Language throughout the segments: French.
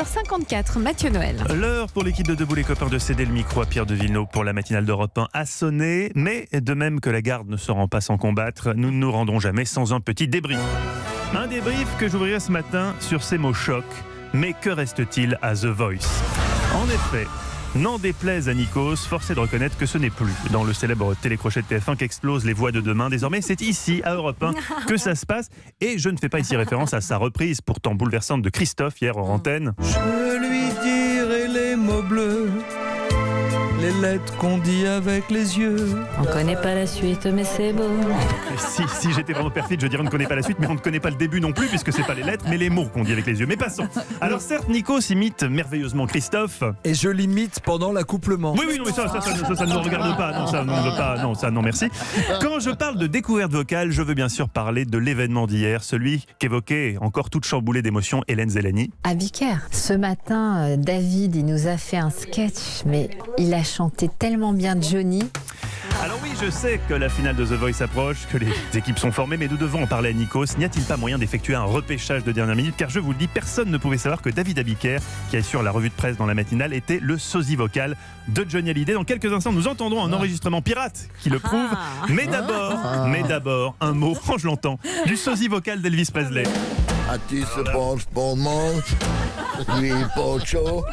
6h54, Mathieu Noël. L'heure pour l'équipe de Debout les copains de céder le micro à Pierre de Villeneuve pour la matinale d'Europe 1 a sonné. Mais de même que la garde ne se rend pas sans combattre, nous ne nous rendons jamais sans un petit débrief. Un débrief que j'ouvrirai ce matin sur ces mots chocs. Mais que reste-t-il à The Voice ? En effet, n'en déplaise à Nikos, force est de reconnaître que ce n'est plus dans le célèbre télécrochet de TF1 qu'explosent les voix de demain. Désormais, c'est ici, à Europe 1, que ça se passe. Et je ne fais pas ici référence à sa reprise, pourtant bouleversante, de Christophe hier hors antenne. Je lui dirai les mots bleus, les lettres qu'on dit avec les yeux. On connaît pas la suite, mais c'est beau. Si j'étais vraiment perfide, je dirais on ne connaît pas la suite, mais on ne connaît pas le début non plus, puisque c'est pas les lettres, mais les mots qu'on dit avec les yeux. Mais passons. Alors certes, Nikos imite merveilleusement Christophe. Et je l'imite pendant l'accouplement. Oui, non, mais ça ne nous regarde pas. Non, ça ne pas. Non, ça, non, merci. Quand je parle de découverte vocale, je veux bien sûr parler de l'événement d'hier, celui qu'évoquait encore toute chamboulée d'émotions Hélène Zellani. À Vicaire. Ce matin, David, il nous a fait un sketch, mais il a chanté tellement bien Johnny. Alors oui, je sais que la finale de The Voice approche, que les équipes sont formées, mais nous devons en parler à Nikos. N'y a-t-il pas moyen d'effectuer un repêchage de dernière minute ? Car je vous le dis, personne ne pouvait savoir que David Abiker, qui assure la revue de presse dans la matinale, était le sosie vocal de Johnny Hallyday. Dans quelques instants, nous entendrons un enregistrement pirate qui le prouve. Mais d'abord, un mot, quand je l'entends, du sosie vocal d'Elvis Presley. A-t-il se penche pour moi? Oui, Pocho.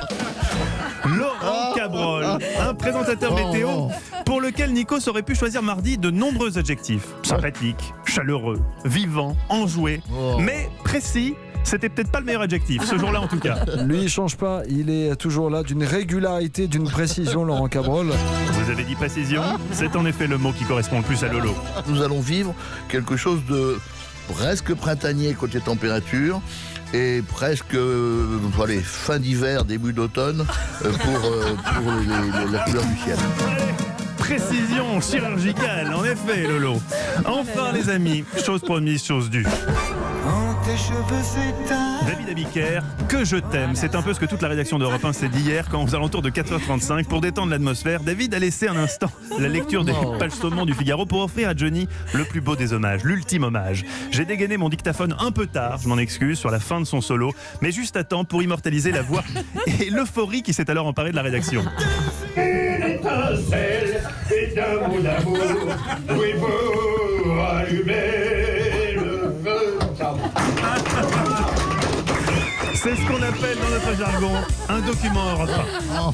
Laurent Cabrol, un présentateur météo pour lequel Nikos aurait pu choisir mardi de nombreux adjectifs. Sympathique, chaleureux, vivant, enjoué, mais précis. C'était peut-être pas le meilleur adjectif, ce jour-là en tout cas. Lui, il change pas. Il est toujours là, d'une régularité, d'une précision, Laurent Cabrol. Vous avez dit précision, c'est en effet le mot qui correspond le plus à Lolo. Nous allons vivre quelque chose de presque printanier côté température et presque fin d'hiver, début d'automne pour la couleur du ciel. Précision chirurgicale, en effet, Lolo. Enfin, les amis, chose promise, chose due. David Abiker, que je t'aime. C'est un peu ce que toute la rédaction d'Europe 1 s'est dit hier quand aux alentours de 4h35, pour détendre l'atmosphère, David a laissé un instant la lecture des pages saumon du Figaro pour offrir à Johnny le plus beau des hommages, l'ultime hommage. J'ai dégainé mon dictaphone un peu tard, je m'en excuse, sur la fin de son solo, mais juste à temps pour immortaliser la voix et l'euphorie qui s'est alors emparée de la rédaction. Une étincelle et d'un mot d'amour, oui, pour allumer le feu. C'est ce qu'on appelle dans notre jargon un document européen.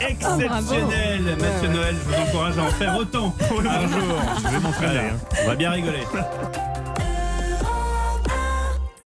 Exceptionnel, Mathieu Noël. Je vous encourage à en faire autant pour un jour. Je vais m'entraîner. On va bien rigoler.